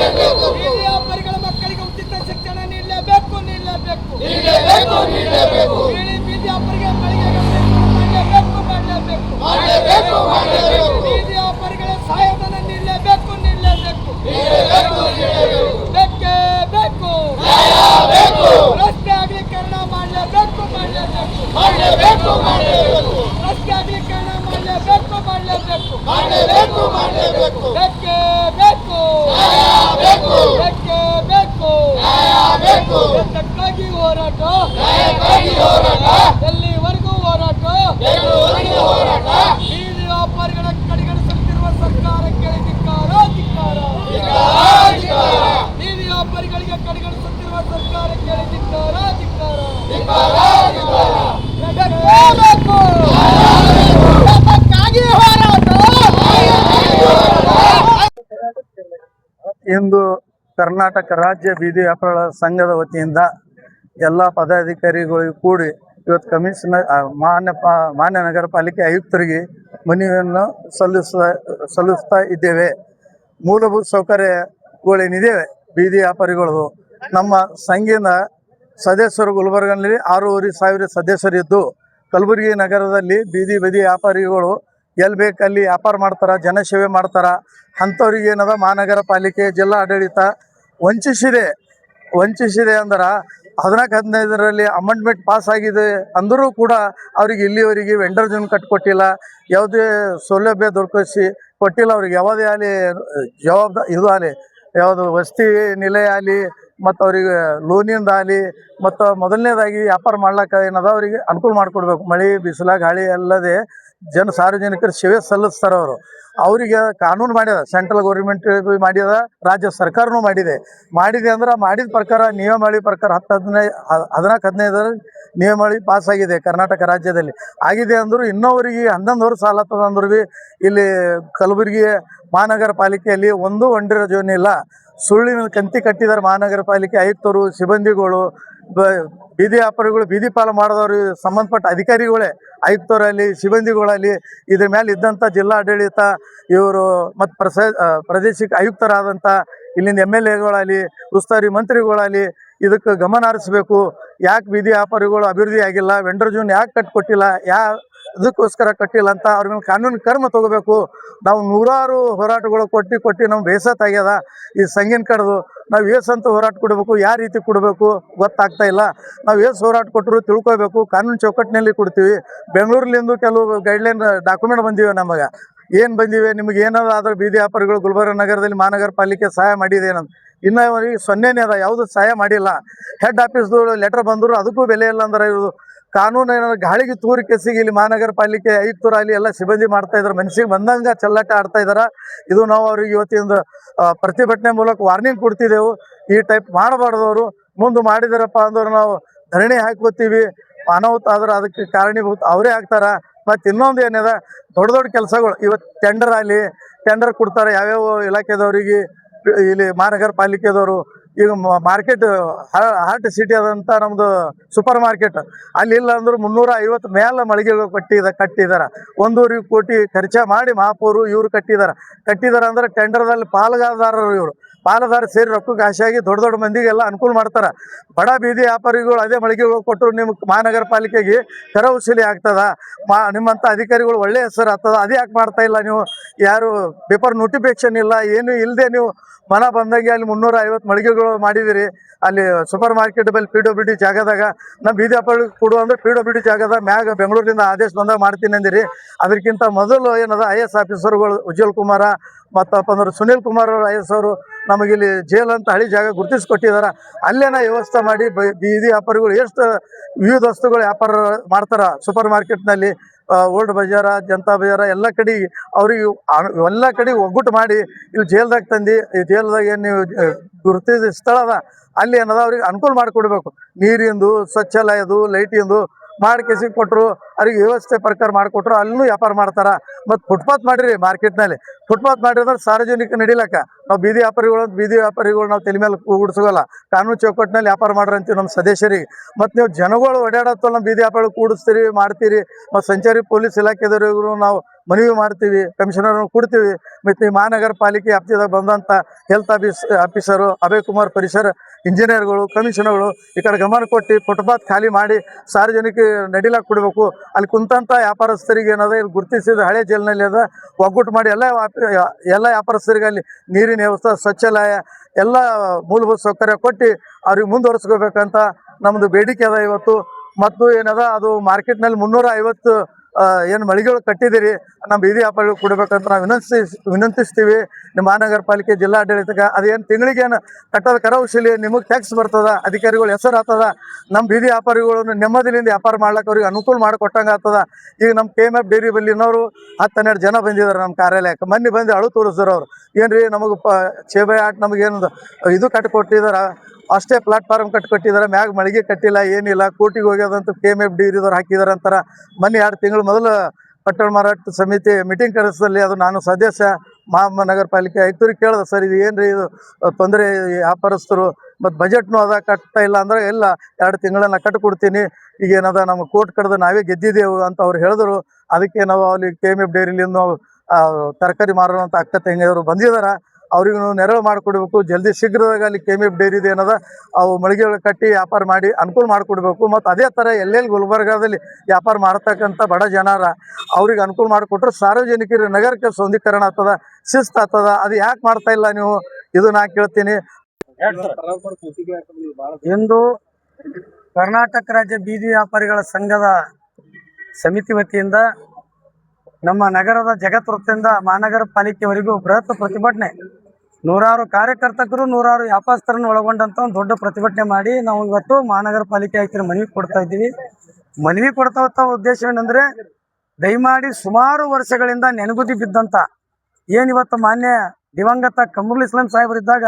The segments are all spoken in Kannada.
ಬೀದಿ ವ್ಯಾಪಾರಿಗಳ ಮಕ್ಕಳಿಗೆ ಉಚಿತ ಶಿಕ್ಷಣ ನೀಡಲೇಬೇಕು. ಬೀದಿ ವ್ಯಾಪಾರಿಗೆ ಮಳಿಗೆಗೆ ಮಾಡಲೇಬೇಕು. ಬೀದಿ ವ್ಯಾಪಾರಿಗಳ ಸಹಾಯಧನ ನೀಡಲೇಬೇಕು. ಬೇಕೇ ಬೇಕು. ರಸ್ತೆ ಅಗಲೀಕರಣ ಮಾಡಲೇಬೇಕು. ರಸ್ತೆ ಅಗಲೀಕರಣ ಮಾಡಲೇಬೇಕು. ಬೇಕೇ ಬೇಕು. ಎತ್ತಕ್ಕಾಗಿ ಹೋರಾಟ, ಎಲ್ಲಿವರೆಗೂ ಹೋರಾಟ. ಬೀದಿ ವ್ಯಾಪಾರಿಗಳ ಕಡೆಗಣಿಸುತ್ತಿರುವ ಸರ್ಕಾರಕ್ಕೆ ಧಿಕ್ಕಾರ. ಬೀದಿ ವ್ಯಾಪಾರಿಗಳಿಗೆ ಕಡೆಗಣಿಸುತ್ತಿರುವ ಸರ್ಕಾರಕ್ಕೆ ಧಿಕ್ಕಾರ. ಇಂದು ಕರ್ನಾಟಕ ರಾಜ್ಯ ಬೀದಿ ವ್ಯಾಪಾರಿಗಳ ಸಂಘದ ವತಿಯಿಂದ ಎಲ್ಲ ಪದಾಧಿಕಾರಿಗಳಿಗೂ ಕೂಡಿ ಇವತ್ತು ಕಮಿಷನರ್ ಮಾನ್ಯ ನಗರ ಪಾಲಿಕೆ ಆಯುಕ್ತರಿಗೆ ಮನವಿಯನ್ನು ಸಲ್ಲಿಸ್ತಾ ಇದ್ದೇವೆ. ಮೂಲಭೂತ ಸೌಕರ್ಯಗಳೇನಿದ್ದೇವೆ ಬೀದಿ ವ್ಯಾಪಾರಿಗಳದು, ನಮ್ಮ ಸಂಘದ ಸದಸ್ಯರು ಗುಲ್ಬರ್ಗನಲ್ಲಿ 6,500 ಸದಸ್ಯರಿದ್ದು, ಕಲಬುರಗಿ ನಗರದಲ್ಲಿ ಬೀದಿ ವ್ಯಾಪಾರಿಗಳು ಎಲ್ಲಿ ಬೇಕಲ್ಲಿ ವ್ಯಾಪಾರ ಮಾಡ್ತಾರೆ, ಜನಸೇವೆ ಮಾಡ್ತಾರೆ. ಅಂಥವ್ರಿಗೆ ಏನದ ಮಹಾನಗರ ಪಾಲಿಕೆ ಜಿಲ್ಲಾ ಆಡಳಿತ ವಂಚಿಸಿದೆ ಅಂದ್ರೆ 14-15ರಲ್ಲಿ ಅಮೆಂಡ್ಮೆಂಟ್ ಪಾಸ್ ಆಗಿದೆ ಅಂದರೂ ಕೂಡ ಅವ್ರಿಗೆ ಇಲ್ಲಿವರೆಗೆ ವೆಂಡರ್ ಜೋನ್ ಕಟ್ಟಿಕೊಟ್ಟಿಲ್ಲ, ಯಾವುದೇ ಸೌಲಭ್ಯ ಕೊಟ್ಟಿಲ್ಲ. ಅವ್ರಿಗೆ ಯಾವುದೇ ಆಗಲಿ ಯಾವುದು ವಸತಿ ನಿಲಯ ಆಗಲಿ ಮತ್ತು ಅವರಿಗೆ ಲೋನಿಂದ ಆಗಲಿ ಮತ್ತು ಮೊದಲನೇದಾಗಿ ವ್ಯಾಪಾರ ಮಾಡ್ಲಿಕ್ಕೆ ಏನದ ಅವರಿಗೆ ಅನುಕೂಲ ಮಾಡಿಕೊಡ್ಬೇಕು. ಮಳೆ ಬಿಸಿಲ ಗಾಳಿ ಅಲ್ಲದೆ ಸಾರ್ವಜನಿಕರ ಸೇವೆ ಸಲ್ಲಿಸ್ತಾರೆ. ಅವರಿಗೆ ಕಾನೂನು ಮಾಡ್ಯದ, ಸೆಂಟ್ರಲ್ ಗೌರ್ಮೆಂಟ್ ಮಾಡ್ಯದ, ರಾಜ್ಯ ಸರ್ಕಾರನೂ ಮಾಡಿದೆ ಅಂದ್ರೆ ಮಾಡಿದ ಪ್ರಕಾರ ನಿಯಮಾವಳಿ ಪ್ರಕಾರ 14-15 ನಿಯಮಾವಳಿ ಪಾಸಾಗಿದೆ ಕರ್ನಾಟಕ ರಾಜ್ಯದಲ್ಲಿ ಆಗಿದೆ. ಅಂದರೂ ಇನ್ನೊವರಿಗೆ 11 ವರ್ಷ ಸಾಲತ್ತದ ಅಂದ್ರೂ ಭೀ ಇಲ್ಲಿ ಕಲಬುರಗಿ ಮಹಾನಗರ ಪಾಲಿಕೆಯಲ್ಲಿ ಒಂದು ವಂಡರ್ ಜೋನ್ ಇಲ್ಲ. ಸುಳ್ಳಿನ ಕಂತಿ ಕಟ್ಟಿದ್ದಾರೆ ಮಹಾನಗರ ಪಾಲಿಕೆ ಆಯುಕ್ತರು, ಸಿಬ್ಬಂದಿಗಳು, ಬೀದಿ ವ್ಯಾಪಾರಿಗಳು, ಬೀದಿ ಪಾಲು ಮಾಡಿದವ್ರಿಗೆ ಸಂಬಂಧಪಟ್ಟ ಅಧಿಕಾರಿಗಳೇ, ಆಯುಕ್ತರಲ್ಲಿ, ಸಿಬ್ಬಂದಿಗಳಲ್ಲಿ, ಇದ್ರ ಮೇಲೆ ಇದ್ದಂಥ ಜಿಲ್ಲಾ ಆಡಳಿತ ಇವರು ಮತ್ತು ಪ್ರಾದೇಶಿಕ ಆಯುಕ್ತರಾದಂಥ ಇಲ್ಲಿಂದ MLAಗಳಾಗಲಿ, ಉಸ್ತುವಾರಿ ಮಂತ್ರಿಗಳಾಗಲಿ ಇದಕ್ಕೆ ಗಮನ ಹರಿಸಬೇಕು. ಯಾಕೆ ಬೀದಿ ವ್ಯಾಪಾರಿಗಳು ಅಭಿವೃದ್ಧಿ ಆಗಿಲ್ಲ, ವೆಂಡರ್ ಜೋನ್ ಯಾಕೆ ಕಟ್ಟಿಕೊಟ್ಟಿಲ್ಲ, ಅದಕ್ಕೋಸ್ಕರ ಕಟ್ಟಿಲ್ಲ ಅಂತ ಅವ್ರ ಮೇಲೆ ಕಾನೂನು ಕ್ರಮ ತಗೋಬೇಕು. ನಾವು ನೂರಾರು ಹೋರಾಟಗಳು ಕೊಟ್ಟು ನಾವು ಬೇಸತ್ತಾಗ್ಯದ. ಈ ಸಂಘಿನ ಕಡ್ದು ನಾವು ಏಸಂತ ಹೋರಾಟ ಕೊಡಬೇಕು, ಯಾವ ರೀತಿ ಕೊಡಬೇಕು ಗೊತ್ತಾಗ್ತಾ ಇಲ್ಲ. ನಾವು ಹೋರಾಟ ಕೊಟ್ಟರು ತಿಳ್ಕೊಬೇಕು, ಕಾನೂನು ಚೌಕಟ್ಟಿನಲ್ಲಿ ಕೊಡ್ತೀವಿ. ಬೆಂಗಳೂರಿನಿಂದ ಕೆಲವು ಗೈಡ್ಲೈನ್ ಡಾಕ್ಯುಮೆಂಟ್ ಬಂದಿವೆ. ನಮಗೆ ಏನು ಬಂದಿವೆ, ನಿಮಗೆ ಏನಾದರೂ ಬೀದಿ ವ್ಯಾಪಾರಿಗಳು ಗುಲ್ಬರ್ಗ ನಗರದಲ್ಲಿ ಮಹಾನಗರ ಪಾಲಿಕೆ ಸಹಾಯ ಮಾಡಿದೆ ಏನಂತ ಇನ್ನೂವರೆಗೆ 0ನೇ ಅದ, ಯಾವುದು ಸಹಾಯ ಮಾಡಿಲ್ಲ. ಹೆಡ್ ಆಫೀಸ್ದು ಲೆಟರ್ ಬಂದರು ಅದಕ್ಕೂ ಬೆಲೆ ಇಲ್ಲ ಅಂದ್ರೆ ಇವರು ಕಾನೂನು ಏನಾದ್ರು ಗಾಳಿಗೆ ತೂರಿ ಕೆಸಿಗೆ ಇಲ್ಲಿ ಮಹಾನಗರ ಪಾಲಿಕೆ ಆಯುಕ್ತರಾಗಲಿ ಎಲ್ಲ ಸಿಬ್ಬಂದಿ ಮಾಡ್ತಾಯಿದ್ದಾರೆ. ಮನಸ್ಸಿಗೆ ಬಂದಂಗೆ ಚೆಲ್ಲಾಟ ಆಡ್ತಾಯಿದ್ದಾರೆ. ಇದು ನಾವು ಅವ್ರಿಗೆ ಇವತ್ತಿಂದ ಪ್ರತಿಭಟನೆ ಮೂಲಕ ವಾರ್ನಿಂಗ್ ಕೊಡ್ತಿದ್ದೆವು. ಈ ಟೈಪ್ ಮಾಡಬಾರ್ದವರು. ಮುಂದೆ ಮಾಡಿದಾರಪ್ಪ ಅಂದ್ರೆ ನಾವು ಧರಣಿ ಹಾಕ್ಕೋತೀವಿ. ಅನಾಹುತ ಆದ್ರೆ ಅದಕ್ಕೆ ಕಾರಣೀಭೂತ ಅವರೇ ಆಗ್ತಾರೆ. ಮತ್ತು ಇನ್ನೊಂದು ಏನಿದೆ, ದೊಡ್ಡ ಕೆಲಸಗಳು ಇವತ್ತು ಟೆಂಡರ್ ಕೊಡ್ತಾರೆ ಯಾವ್ಯಾವ ಇಲಾಖೆದವರಿಗೆ. ಇಲ್ಲಿ ಮಹಾನಗರ ಪಾಲಿಕೆದವರು ಈಗ ಮಾರ್ಕೆಟ್ ಹಾರ್ಟ್ ಸಿಟಿ ಆದಂಥ ನಮ್ಮದು ಸೂಪರ್ ಮಾರ್ಕೆಟ್ ಅಲ್ಲಿ ಇಲ್ಲ ಅಂದರೂ 350 ಮೇಲೆ ಮಳಿಗೆಗಳು ಕಟ್ಟಿದ್ದಾರೆ. 1.5 ಕೋಟಿ ಖರ್ಚು ಮಾಡಿ ಮಹಾಪೌರು ಇವರು ಕಟ್ಟಿದ್ದಾರೆ ಅಂದ್ರೆ ಟೆಂಡರ್ದಲ್ಲಿ ಪಾಲುದಾರ ಸೇರಿ ರೊಕ್ಕಕ್ಕೆ ಆಶೆಯಾಗಿ ದೊಡ್ಡ ಮಂದಿಗೆಲ್ಲ ಅನುಕೂಲ ಮಾಡ್ತಾರೆ. ಬಡ ಬೀದಿ ವ್ಯಾಪಾರಿಗಳು ಅದೇ ಮಳಿಗೆಗಳು ಕೊಟ್ಟರು ನಿಮ್ಗೆ ಮಹಾನಗರ ಪಾಲಿಕೆಗೆ ಕರವಸೂಲಿ ಆಗ್ತದ. ನಿಮ್ಮಂಥ ಅಧಿಕಾರಿಗಳು ಒಳ್ಳೆಯ ಹೆಸರು ಆಗ್ತದ. ಅದೇ ಯಾಕೆ ಮಾಡ್ತಾ ಇಲ್ಲ ನೀವು? ಯಾರು ಪೇಪರ್ ನೋಟಿಫಿಕೇಶನ್ ಇಲ್ಲ, ಏನು ಇಲ್ಲದೆ ನೀವು ಮನ ಬಂದಾಗೆ ಅಲ್ಲಿ 350 ಮಳಿಗೆಗಳು ಮಾಡಿದಿರಿ. ಅಲ್ಲಿ ಸೂಪರ್ ಮಾರ್ಕೆಟ್ ಬಲ್ಲಿ PWD ಜಾಗದಾಗ ನಮ್ಮ ಬೀದಿ ವ್ಯಾಪಾರಿ ಕೊಡು ಅಂದ್ರೆ PWD ಜಾಗದ ಮ್ಯಾಗ ಬೆಂಗಳೂರಿನಿಂದ ಆದೇಶ ಬಂದಾಗ ಮಾಡ್ತೀನಿ ಅಂದಿರಿ. ಅದಕ್ಕಿಂತ ಮೊದಲು ಏನದ IAS ಆಫೀಸರ್ಗಳು ಉಜ್ವಲ್ ಕುಮಾರ ಮತ್ತಪ್ಪ ಅಂದ್ರೆ ಸುನೀಲ್ ಕುಮಾರ್ IAS ಅವರು ನಮಗಿಲ್ಲಿ ಜೈಲ್ ಅಂತ ಹಳಿ ಜಾಗ ಗುರುತಿಸ್ಕೊಟ್ಟಿದ್ದಾರೆ. ಅಲ್ಲೇನ ವ್ಯವಸ್ಥೆ ಮಾಡಿ ಬೀದಿ ವ್ಯಾಪಾರಿಗಳು ಎಷ್ಟು ವಿವಿಧ ವಸ್ತುಗಳು ವ್ಯಾಪಾರ ಮಾಡ್ತಾರೆ ಸೂಪರ್ ಮಾರ್ಕೆಟ್ನಲ್ಲಿ. ಓಲ್ಡ್ ಬಜಾರ, ಜನತಾ ಬಜಾರ ಎಲ್ಲ ಕಡೆ ಅವ್ರಿಗೆ ಎಲ್ಲ ಕಡೆ ಒಗ್ಗಟ್ಟು ಮಾಡಿ ಇಲ್ಲಿ ಜೈಲ್ದಾಗ ತಂದು ಈ ಜೈಲ್ದಾಗ ಏನು ನೀವು ಗುರುತಿಸಿದ ಸ್ಥಳ ಅದ ಅಲ್ಲಿ ಏನದ ಅವ್ರಿಗೆ ಅನುಕೂಲ ಮಾಡಿಕೊಡ್ಬೇಕು. ನೀರಿಂದು, ಸ್ವಚ್ಛಾಲಯದು, ಲೈಟಿಂದು ಮಾಡಿ ಕೆಸಿಗೆ ಕೊಟ್ಟರು. ಅವ್ರಿಗೆ ವ್ಯವಸ್ಥೆ ಪ್ರಕಾರ ಮಾಡಿಕೊಟ್ರು ಅಲ್ಲೂ ವ್ಯಾಪಾರ ಮಾಡ್ತಾರೆ. ಮತ್ತು ಫುಟ್ಪಾತ್ ಮಾಡಿರಿ ಮಾರ್ಕೆಟ್ನಲ್ಲಿ. ಫುಟ್ಪಾತ್ ಮಾಡಿದ್ರೆ ಸಾರ್ವಜನಿಕ ನಡಿಲಕ್ಕ ನಾವು ಬೀದಿ ವ್ಯಾಪಾರಿಗಳು ನಾವು ತಲೆ ಮೇಲೆ ಕೂಡಿಸೋಲ್ಲ. ಕಾನೂನು ಚೌಕಟ್ಟಿನಲ್ಲಿ ವ್ಯಾಪಾರ ಮಾಡ್ರಿ ಅಂತೀವಿ ನಮ್ಮ ಸದಸ್ಯರಿಗೆ. ಮತ್ತು ನೀವು ಜನಗಳು ಓಡಾಡತ್ತಲ್ಲ ನಮ್ಮ ಬೀದಿ ವ್ಯಾಪಾರ ಕೂಡಿಸ್ತೀರಿ ಮಾಡ್ತೀರಿ. ಮತ್ತು ಸಂಚಾರಿ ಪೊಲೀಸ್ ಇಲಾಖೆದವರಿಗೂ ನಾವು ಮನವಿ ಮಾಡ್ತೀವಿ, ಕಮಿಷನರ್ ಕೊಡ್ತೀವಿ. ಮತ್ತು ಈ ಮಹಾನಗರ ಪಾಲಿಕೆ ವ್ಯಾಪ್ತಿದಾಗ ಬಂದಂಥ ಹೆಲ್ತ್ ಆಫೀಸರು, ಅಭಯ್ ಕುಮಾರ್ ಪರಿಸರ ಇಂಜಿನಿಯರ್ಗಳು, ಕಮಿಷನರ್ಗಳು ಈ ಕಡೆ ಗಮನ ಕೊಟ್ಟು ಫುಟ್ಪಾತ್ ಖಾಲಿ ಮಾಡಿ ಸಾರ್ವಜನಿಕ ನಡಿಲಾಕ್ ಕೊಡಬೇಕು. ಅಲ್ಲಿ ಕುಂತಂಥ ವ್ಯಾಪಾರಸ್ಥರಿಗೆ ಏನದ ಇಲ್ಲಿ ಗುರುತಿಸಿದ ಹಳೆ ಜೈಲಿನಲ್ಲಿ ಅದ ಒಗ್ಗಟ್ಟು ಮಾಡಿ ಎಲ್ಲ ವ್ಯಾಪಾರಸ್ಥರಿಗೆ ಅಲ್ಲಿ ನೀರಿನ ವ್ಯವಸ್ಥೆ, ಶೌಚಾಲಯ ಎಲ್ಲ ಮೂಲಭೂತ ಸೌಕರ್ಯ ಕೊಟ್ಟು ಅವ್ರಿಗೆ ಮುಂದುವರಿಸ್ಕೋಬೇಕಂತ ನಮ್ಮದು ಬೇಡಿಕೆ ಅದ ಇವತ್ತು. ಮತ್ತು ಏನದ ಅದು ಮಾರ್ಕೆಟ್ನಲ್ಲಿ 350 ಏನು ಮಳಿಗೆಗಳು ಕಟ್ಟಿದ್ದೀರಿ, ನಮ್ಮ ಬೀದಿ ವ್ಯಾಪಾರಿಗಳು ಕೊಡಬೇಕಂತ ನಾವು ವಿನಂತಿಸ್ತೀವಿ. ನಿಮ್ಮ ಮಹಾನಗರ ಪಾಲಿಕೆ ಜಿಲ್ಲಾಡಳಿತಕ್ಕೆ ಅದೇನು ತಿಂಗಳಿಗೇನು ಕಟ್ಟೋದು ಕರವಶೀಲಿ ನಿಮಗೆ ಟ್ಯಾಕ್ಸ್ ಬರ್ತದ, ಅಧಿಕಾರಿಗಳು ಹೆಸರು ಆಗ್ತದ. ನಮ್ಮ ಬೀದಿ ವ್ಯಾಪಾರಿಗಳನ್ನು ನೆಮ್ಮದಿಯಿಂದ ವ್ಯಾಪಾರ ಮಾಡ್ಲಿಕ್ಕೆ ಅವ್ರಿಗೆ ಅನುಕೂಲ ಮಾಡಿಕೊಟ್ಟಂಗೆ ಆಗ್ತದ. ಈಗ ನಮ್ಮ KMF ಡೈರಿ ಬಲ್ಲಿನವರು 10-12 ಜನ ಬಂದಿದ್ದಾರೆ ನಮ್ಮ ಕಾರ್ಯಾಲಯಕ್ಕೆ. ಮೊನ್ನೆ ಬಂದು ಅಳು ತೋರಿಸಿದ್ರು ಅವ್ರು. ಏನು ರೀ ನಮಗೆ ಚೇಬೈ ಆಟ ನಮಗೇನು ಇದು ಕಟ್ಟಿಕೊಟ್ಟಿದ್ದಾರೆ, ಅಷ್ಟೇ ಪ್ಲಾಟ್ಫಾರ್ಮ್ ಕಟ್ಟಿದ್ದಾರೆ, ಮ್ಯಾಗ ಮಳಿಗೆ ಕಟ್ಟಿಲ್ಲ, ಏನಿಲ್ಲ, ಕೋರ್ಟಿಗೆ ಹೋಗ್ಯದಂತ KMF ಡೈರಿದವ್ರು ಹಾಕಿದ್ದಾರೆ ಅಂತಾರೆ. ಮೊನ್ನೆ 2 ತಿಂಗಳು ಮೊದಲು ಪಟ್ಟಣ ಮಾರಾಟ ಸಮಿತಿ ಮೀಟಿಂಗ್ ಕರೆಸದಲ್ಲಿ ಅದು ನಾನು ಸದಸ್ಯ ಮಹಾನಗರ ಪಾಲಿಕೆ ಆಯುಕ್ತರಿಗೆ ಕೇಳಿದೆ, ಸರ್ ಇದು ಏನು ರೀ ಇದು ತೊಂದರೆ, ವ್ಯಾಪಾರಸ್ಥರು ಮತ್ತು ಬಜೆಟ್ನು ಅದ ಕಟ್ತಾ ಇಲ್ಲ ಅಂದ್ರೆ ಎಲ್ಲ 2 ತಿಂಗಳನ್ನ ಕಟ್ಟಿಕೊಡ್ತೀನಿ, ಈಗ ಏನದ ನಮ್ಮ ಕೋರ್ಟ್ ಕಡ್ದು ನಾವೇ ಗೆದ್ದಿದ್ದೆವು ಅಂತ ಅವ್ರು ಹೇಳಿದ್ರು. ಅದಕ್ಕೆ ನಾವು ಅಲ್ಲಿ KMF ಡೈರಿಲಿಂದ ನಾವು ತರಕಾರಿ ಮಾರುವಂಥ ಅಕ್ಕ ತಂಗಿಯವರು ಬಂದಿದ್ದಾರೆ, ಅವ್ರಿಗೂ ನೆರಳು ಮಾಡಿಕೊಡ್ಬೇಕು. ಜಲ್ದಿ ಶೀಘ್ರದಾಗ ಅಲ್ಲಿ KMF ಡೈರಿದು ಏನದ ಅವು ಮಳಿಗೆಗಳು ಕಟ್ಟಿ ವ್ಯಾಪಾರ ಮಾಡಿ ಅನುಕೂಲ ಮಾಡಿಕೊಡ್ಬೇಕು. ಮತ್ತು ಅದೇ ಥರ ಎಲ್ಲೆಲ್ಲಿ ಗುಲ್ಬರ್ಗಾದಲ್ಲಿ ವ್ಯಾಪಾರ ಮಾಡ್ತಕ್ಕಂಥ ಬಡ ಜನರ ಅವ್ರಿಗೆ ಅನುಕೂಲ ಮಾಡಿಕೊಟ್ರೆ ಸಾರ್ವಜನಿಕರ ನಗರಕ್ಕೆ ಸೌಂದೀಕರಣ ಆಗ್ತದ, ಶಿಸ್ತು ಆಗ್ತದ. ಅದು ಯಾಕೆ ಮಾಡ್ತಾ ಇಲ್ಲ ನೀವು, ಇದು ನಾ ಕೇಳ್ತೀನಿ. ಇಂದು ಕರ್ನಾಟಕ ರಾಜ್ಯ ಬೀದಿ ವ್ಯಾಪಾರಿಗಳ ಸಂಘದ ಸಮಿತಿ ವತಿಯಿಂದ ನಮ್ಮ ನಗರದ ಜಗತ್ ವೃತ್ತದಿಂದ ಮಹಾನಗರ ಪಾಲಿಕೆವರೆಗೂ ಬೃಹತ್ ಪ್ರತಿಭಟನೆ, 100 ಕಾರ್ಯಕರ್ತರು 100 ವ್ಯಾಪಾರಸ್ಥರನ್ನು ಒಳಗೊಂಡಂತ ಒಂದು ದೊಡ್ಡ ಪ್ರತಿಭಟನೆ ಮಾಡಿ ನಾವು ಇವತ್ತು ಮಹಾನಗರ ಪಾಲಿಕೆ ಆಯುಕ್ತರು ಮನವಿ ಕೊಡ್ತಾ ಇದ್ದೀವಿ. ಮನವಿ ಕೊಡ್ತಾ ಉದ್ದೇಶವೇನೆಂದರೆ, ದಯಮಾಡಿ ಸುಮಾರು ವರ್ಷಗಳಿಂದ ನೆನಗುದಿ ಬಿದ್ದಂತ ಏನಿವತ್ತು ಮಾನ್ಯ ದಿವಂಗತ ಕಮರುಲ್ ಇಸ್ಲಾಂ ಸಾಹೇಬರಿದ್ದಾಗ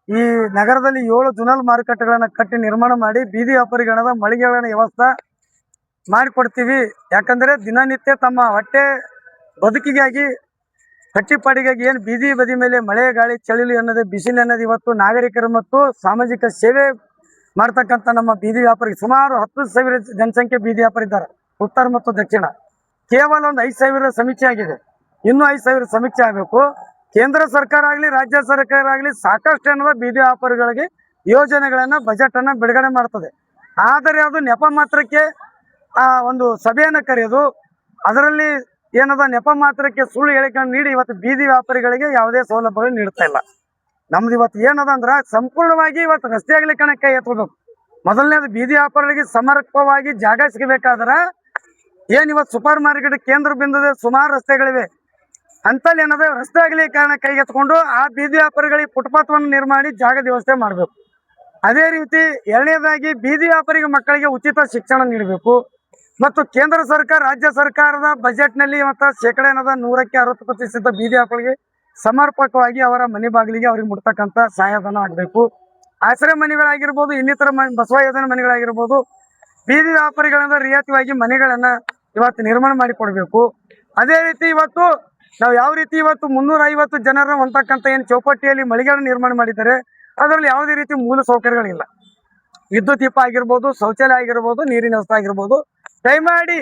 ಈ ನಗರದಲ್ಲಿ 7 ಜುನಲ್ ಮಾರುಕಟ್ಟೆಗಳನ್ನು ಕಟ್ಟಿ ನಿರ್ಮಾಣ ಮಾಡಿ ಬೀದಿ ವ್ಯಾಪಾರಿಗಳನ್ನ ಮಳಿಗೆಗಳ ವ್ಯವಸ್ಥೆ ಮಾಡಿಕೊಡ್ತೀವಿ. ಯಾಕಂದರೆ ದಿನನಿತ್ಯ ತಮ್ಮ ಹೊಟ್ಟೆ ಬದುಕಿಗಾಗಿ ಕಟ್ಟಿಪಾಡಿಗಾಗಿ ಏನು ಬೀದಿ ಬದಿ ಮೇಲೆ ಮಳೆ ಗಾಳಿ ಚಳಿಲು ಅನ್ನೋದು ಬಿಸಿಲು ಅನ್ನೋದು ಇವತ್ತು ನಾಗರಿಕರು ಮತ್ತು ಸಾಮಾಜಿಕ ಸೇವೆ ಮಾಡ್ತಕ್ಕಂಥ ನಮ್ಮ ಬೀದಿ ವ್ಯಾಪಾರಿ ಸುಮಾರು 10,000 ಜನಸಂಖ್ಯೆ ಬೀದಿ ವ್ಯಾಪಾರಿ ಇದ್ದಾರೆ ಉತ್ತರ ಮತ್ತು ದಕ್ಷಿಣ. ಕೇವಲ ಒಂದು 5,000 ಸಮೀಕ್ಷೆ ಆಗಿದೆ, ಇನ್ನೂ 5,000 ಸಮೀಕ್ಷೆ ಆಗಬೇಕು. ಕೇಂದ್ರ ಸರ್ಕಾರ ಆಗಲಿ ರಾಜ್ಯ ಸರ್ಕಾರ ಆಗಲಿ ಸಾಕಷ್ಟು ಏನದ ಬೀದಿ ವ್ಯಾಪಾರಿಗಳಿಗೆ ಯೋಜನೆಗಳನ್ನು ಬಜೆಟನ್ನು ಬಿಡುಗಡೆ ಮಾಡ್ತದೆ. ಆದರೆ ಅದು ನೆಪ ಮಾತ್ರಕ್ಕೆ ಒಂದು ಸಭೆಯನ್ನು ಕರೆಯೋದು, ಅದರಲ್ಲಿ ಏನದ ನೆಪ ಮಾತ್ರಕ್ಕೆ ಸುಳ್ಳು ಹೇಳಿಕೆಯನ್ನು ನೀಡಿ ಇವತ್ತು ಬೀದಿ ವ್ಯಾಪಾರಿಗಳಿಗೆ ಯಾವುದೇ ಸೌಲಭ್ಯಗಳು ನೀಡ್ತಾ ಇಲ್ಲ. ನಮ್ದು ಇವತ್ತು ಏನದ ಅಂದ್ರೆ ಸಂಪೂರ್ಣವಾಗಿ ಇವತ್ತು ರಸ್ತೆ ಅಗಲೀಕರಣ ಕೈ ಎತ್ತಬೇಕು. ಮೊದಲನೇದು ಬೀದಿ ವ್ಯಾಪಾರಿಗಳಿಗೆ ಸಮರ್ಪಕವಾಗಿ ಜಾಗ ಸಿಗಬೇಕಾದ್ರೆ ಇವತ್ತು ಸೂಪರ್ ಮಾರ್ಕೆಟ್ ಕೇಂದ್ರ ಬಿಂದುದೆ ಸುಮಾರು ರಸ್ತೆಗಳಿವೆ, ಅಂತಲ್ಲಿ ಏನದ ರಸ್ತೆ ಅಗಲೀಕರಣ ಕೈಗೆತ್ಕೊಂಡು ಆ ಬೀದಿ ವ್ಯಾಪಾರಿಗಳಿಗೆ ಫುಟ್ಪಾತ್ವನ್ನು ನಿರ್ಮಾಣ ಜಾಗದ ವ್ಯವಸ್ಥೆ ಮಾಡಬೇಕು. ಅದೇ ರೀತಿ ಎರಡನೇದಾಗಿ ಬೀದಿ ವ್ಯಾಪಾರಿಗೆ ಮಕ್ಕಳಿಗೆ ಉಚಿತ ಶಿಕ್ಷಣ ನೀಡಬೇಕು. ಮತ್ತು ಕೇಂದ್ರ ಸರ್ಕಾರ ರಾಜ್ಯ ಸರ್ಕಾರದ ಬಜೆಟ್ನಲ್ಲಿ ಮತ್ತು ಶೇಕಡ ಏನದ 100ಕ್ಕೆ 60% ಬೀದಿ ವ್ಯಾಪಾರಿಗೆ ಸಮರ್ಪಕವಾಗಿ ಅವರ ಮನೆ ಬಾಗಿಲಿಗೆ ಅವ್ರಿಗೆ ಮುಟ್ತಕ್ಕಂಥ ಸಹಾಯಧನ ಆಗಬೇಕು. ಆಶ್ರಯ ಮನೆಗಳಾಗಿರ್ಬೋದು, ಇನ್ನಿತರ ಬಸವ ಯೋಜನೆ ಮನೆಗಳಾಗಿರ್ಬೋದು, ಬೀದಿ ವ್ಯಾಪಾರಿಗಳಿಂದ ರಿಯಾಯಿತಿಯಾಗಿ ಮನೆಗಳನ್ನು ಇವತ್ತು ನಿರ್ಮಾಣ ಮಾಡಿಕೊಡ್ಬೇಕು. ಅದೇ ರೀತಿ ಇವತ್ತು ನಾವು ಯಾವ ರೀತಿ ಇವತ್ತು 350 ಜನರ ಹೊಂದತಕ್ಕಂಥ ಏನು ಚೌಪಟ್ಟಿಯಲ್ಲಿ ಮಳಿಗೆಗಳನ್ನು ನಿರ್ಮಾಣ ಮಾಡಿದ್ದಾರೆ, ಅದರಲ್ಲಿ ಯಾವುದೇ ರೀತಿ ಮೂಲ ಸೌಕರ್ಯಗಳಿಲ್ಲ. ವಿದ್ಯುತ್ ದೀಪ ಆಗಿರ್ಬೋದು, ಶೌಚಾಲಯ ಆಗಿರ್ಬೋದು, ನೀರಿನ ವ್ಯವಸ್ಥೆ ಆಗಿರ್ಬೋದು, ದಯಮಾಡಿ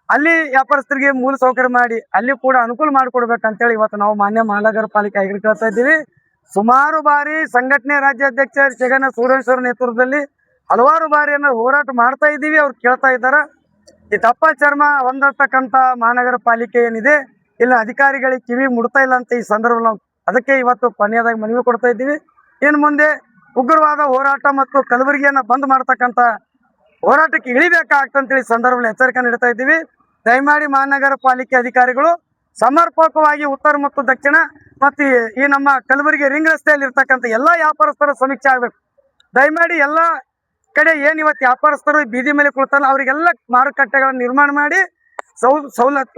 ಅಲ್ಲಿ ವ್ಯಾಪಾರಸ್ಥರಿಗೆ ಮೂಲ ಸೌಕರ್ಯ ಮಾಡಿ ಅಲ್ಲಿ ಕೂಡ ಅನುಕೂಲ ಮಾಡಿಕೊಡ್ಬೇಕಂತೇಳಿ ಇವತ್ತು ನಾವು ಮಾನ್ಯ ಮಹಾನಗರ ಪಾಲಿಕೆ ಆಗಿ ಕೇಳ್ತಾ ಇದ್ದೀವಿ. ಸುಮಾರು ಬಾರಿ ಸಂಘಟನೆ ರಾಜ್ಯಾಧ್ಯಕ್ಷ ಜಗನ್ನ ಸೂರೇಶ್ವರ ನೇತೃತ್ವದಲ್ಲಿ ಹಲವಾರು ಬಾರಿಯನ್ನು ಹೋರಾಟ ಮಾಡ್ತಾ ಇದ್ದೀವಿ. ಅವ್ರು ಕೇಳ್ತಾ ಇದ್ದಾರೆ. ಈ ದಪ್ಪ ಚರ್ಮ ಹೊಂದಿರ್ತಕ್ಕಂಥ ಮಹಾನಗರ ಪಾಲಿಕೆ ಏನಿದೆ, ಇಲ್ಲ ಅಧಿಕಾರಿಗಳಿಗೆ ಕಿವಿ ಮುಡ್ತಾ ಇಲ್ಲ ಅಂತ ಈ ಸಂದರ್ಭದಲ್ಲಿ ನಾವು ಅದಕ್ಕೆ ಇವತ್ತು ಕೊನೆಯದಾಗಿ ಮನವಿ ಕೊಡ್ತಾ ಇದ್ದೀವಿ. ಇನ್ನು ಮುಂದೆ ಉಗ್ರವಾದ ಹೋರಾಟ ಮತ್ತು ಕಲಬುರಗಿಯನ್ನು ಬಂದ್ ಮಾಡ್ತಕ್ಕಂಥ ಹೋರಾಟಕ್ಕೆ ಇಳಿಬೇಕಾಗ್ತಂತೇಳಿ ಸಂದರ್ಭದಲ್ಲಿ ಎಚ್ಚರಿಕೆ ನೀಡ್ತಾ ಇದ್ದೀವಿ. ದಯಮಾಡಿ ಮಹಾನಗರ ಪಾಲಿಕೆ ಅಧಿಕಾರಿಗಳು ಸಮರ್ಪಕವಾಗಿ ಉತ್ತರ ಮತ್ತು ದಕ್ಷಿಣ ಮತ್ತು ಈ ನಮ್ಮ ಕಲಬುರಗಿ ರಿಂಗ್ ರಸ್ತೆಯಲ್ಲಿ ಇರ್ತಕ್ಕಂಥ ಎಲ್ಲ ವ್ಯಾಪಾರಸ್ಥರ ಸಮೀಕ್ಷೆ ಆಗಬೇಕು. ದಯಮಾಡಿ ಎಲ್ಲ ಕಡೆ ಏನು ಇವತ್ತು ವ್ಯಾಪಾರಸ್ಥರು ಬೀದಿ ಮೇಲೆ ಕುಳಿತಲ್ಲ ಅವರಿಗೆಲ್ಲ ಮಾರುಕಟ್ಟೆಗಳನ್ನು ನಿರ್ಮಾಣ ಮಾಡಿ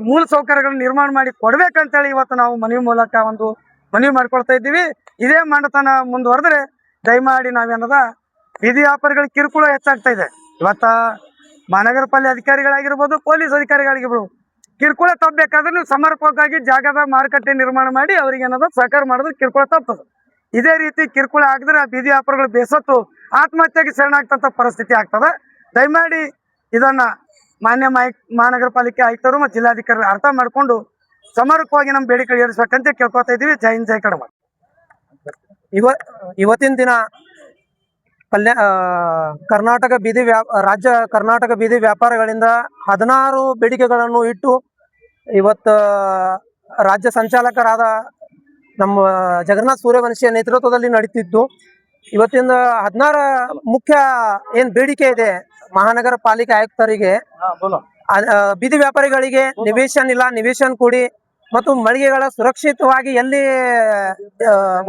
ಮೂಲ ಸೌಕರ್ಯಗಳನ್ನು ನಿರ್ಮಾಣ ಮಾಡಿ ಕೊಡ್ಬೇಕಂತೇಳಿ ಇವತ್ತು ನಾವು ಮನವಿ ಮೂಲಕ ಒಂದು ಮನವಿ ಮಾಡ್ಕೊಳ್ತಾ ಇದ್ದೀವಿ. ಇದೇ ಮಾಡತನ ಮುಂದುವರೆದ್ರೆ ದಯಮಾಡಿ ನಾವೇನದ ಬೀದಿ ವ್ಯಾಪಾರಿಗಳ ಕಿರುಕುಳ ಹೆಚ್ಚಾಗ್ತಾ ಇದೆ. ಇವತ್ತ ಮಹಾನಗರ ಪಾಲಿಕೆ ಅಧಿಕಾರಿಗಳಾಗಿರ್ಬೋದು, ಪೊಲೀಸ್ ಅಧಿಕಾರಿಗಳಾಗಿರ್ಬೋದು, ಕಿರುಕುಳ ತಪ್ಪಬೇಕಾದ್ರೆ ನೀವು ಸಮರ್ಪಕವಾಗಿ ಜಾಗದ ಮಾರುಕಟ್ಟೆ ನಿರ್ಮಾಣ ಮಾಡಿ ಅವ್ರಿಗೆ ಏನದ ಸಹಕಾರ ಮಾಡಿದ್ರೆ ಕಿರುಕುಳ ತಪ್ಪದು. ಇದೇ ರೀತಿ ಕಿರುಕುಳ ಆಗಿದ್ರೆ ಆ ಬೀದಿ ವ್ಯಾಪಾರಿಗಳು ಬೇಸತ್ತು ಆತ್ಮಹತ್ಯೆಗೆ ಶರಣಾಗ್ತಂಥ ಪರಿಸ್ಥಿತಿ ಆಗ್ತದೆ. ದಯಮಾಡಿ ಇದನ್ನ ಮಾನ್ಯ ಮಹಾನಗರ ಪಾಲಿಕೆ ಆಯುಕ್ತರು ಮತ್ತು ಜಿಲ್ಲಾಧಿಕಾರಿಗಳು ಅರ್ಥ ಮಾಡಿಕೊಂಡು ಸಮರ್ಪಕವಾಗಿ ನಮ್ಮ ಬೇಡಿಕೆ ಈಡೇರಿಸಬೇಕಂತ ಕೇಳ್ಕೊತಾ ಇದೀವಿ. ಜೈ ಹಿಂದ್ ಜೈ ಕರ್ನಾಟಕ. ಇವತ್ತಿನ ದಿನ ಕರ್ನಾಟಕ ಬೀದಿ ವ್ಯಾಪಾರಿಗಳಿಂದ 16 ಬೇಡಿಕೆಗಳನ್ನು ಇಟ್ಟು ಇವತ್ತು ರಾಜ್ಯ ಸಂಚಾಲಕರಾದ ನಮ್ಮ ಜಗನ್ನಾಥ್ ಸೂರ್ಯವಂಶಿಯ ನೇತೃತ್ವದಲ್ಲಿ ನಡೀತಿದ್ದು. ಇವತ್ತಿನ 16 ಮುಖ್ಯ ಏನ್ ಬೇಡಿಕೆ ಇದೆ ಮಹಾನಗರ ಪಾಲಿಕೆ ಆಯುಕ್ತರಿಗೆ, ಬೀದಿ ವ್ಯಾಪಾರಿಗಳಿಗೆ ನಿವೇಶನ ಕೊಡಿ ಮತ್ತು ಮಳಿಗೆಗಳ ಸುರಕ್ಷಿತವಾಗಿ ಎಲ್ಲಿ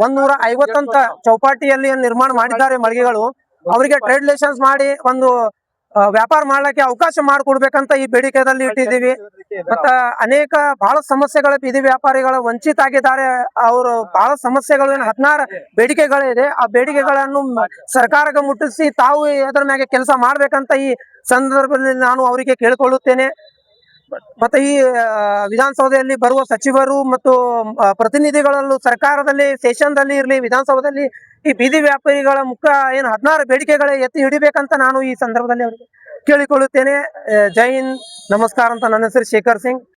150 ಅಂತ ಚೌಪಾಟಿಯಲ್ಲಿ ನಿರ್ಮಾಣ ಮಾಡಿದ್ದಾರೆ ಮಳಿಗೆಗಳು, ಅವರಿಗೆ ಟ್ರೇಡ್ ಲೈಸೆನ್ಸ್ ಮಾಡಿ ಒಂದು ವ್ಯಾಪಾರ ಮಾಡ್ಲಿಕ್ಕೆ ಅವಕಾಶ ಮಾಡಿಕೊಡ್ಬೇಕಂತ ಈ ಬೇಡಿಕೆದಲ್ಲಿ ಇಟ್ಟಿದ್ದೀವಿ. ಮತ್ತ ಅನೇಕ ಬಹಳ ಸಮಸ್ಯೆಗಳ ಬೀದಿ ವ್ಯಾಪಾರಿಗಳ ವಂಚಿತ ಆಗಿದ್ದಾರೆ. ಅವರು ಬಹಳ ಸಮಸ್ಯೆಗಳು 16 ಬೇಡಿಕೆಗಳಿದೆ. ಆ ಬೇಡಿಕೆಗಳನ್ನು ಸರ್ಕಾರಕ್ಕೆ ಮುಟ್ಟಿಸಿ ತಾವು ಅದರ ಮ್ಯಾಗೆ ಕೆಲಸ ಮಾಡ್ಬೇಕಂತ ಈ ಸಂದರ್ಭದಲ್ಲಿ ನಾನು ಅವರಿಗೆ ಕೇಳಿಕೊಳ್ಳುತ್ತೇನೆ. ಮತ್ತೆ ಈ ವಿಧಾನಸೌಧದಲ್ಲಿ ಬರುವ ಸಚಿವರು ಮತ್ತು ಪ್ರತಿನಿಧಿಗಳಲ್ಲೂ ಸರ್ಕಾರದಲ್ಲಿ ಸೆಷನ್ದಲ್ಲಿ ಇರಲಿ, ವಿಧಾನಸೌಧದಲ್ಲಿ ಈ ಬೀದಿ ವ್ಯಾಪಾರಿಗಳ ಮುಖ್ಯ 16 ಬೇಡಿಕೆಗಳ ಎತ್ತಿ ಹಿಡಿಬೇಕಂತ ನಾನು ಈ ಸಂದರ್ಭದಲ್ಲಿ ಅವರಿಗೆ ಕೇಳಿಕೊಳ್ಳುತ್ತೇನೆ. ಜೈ ಹಿಂದ್, ನಮಸ್ಕಾರ ಅಂತ. ನನ್ನ ಹೆಸರು ಶೇಖರ್ ಸಿಂಗ್.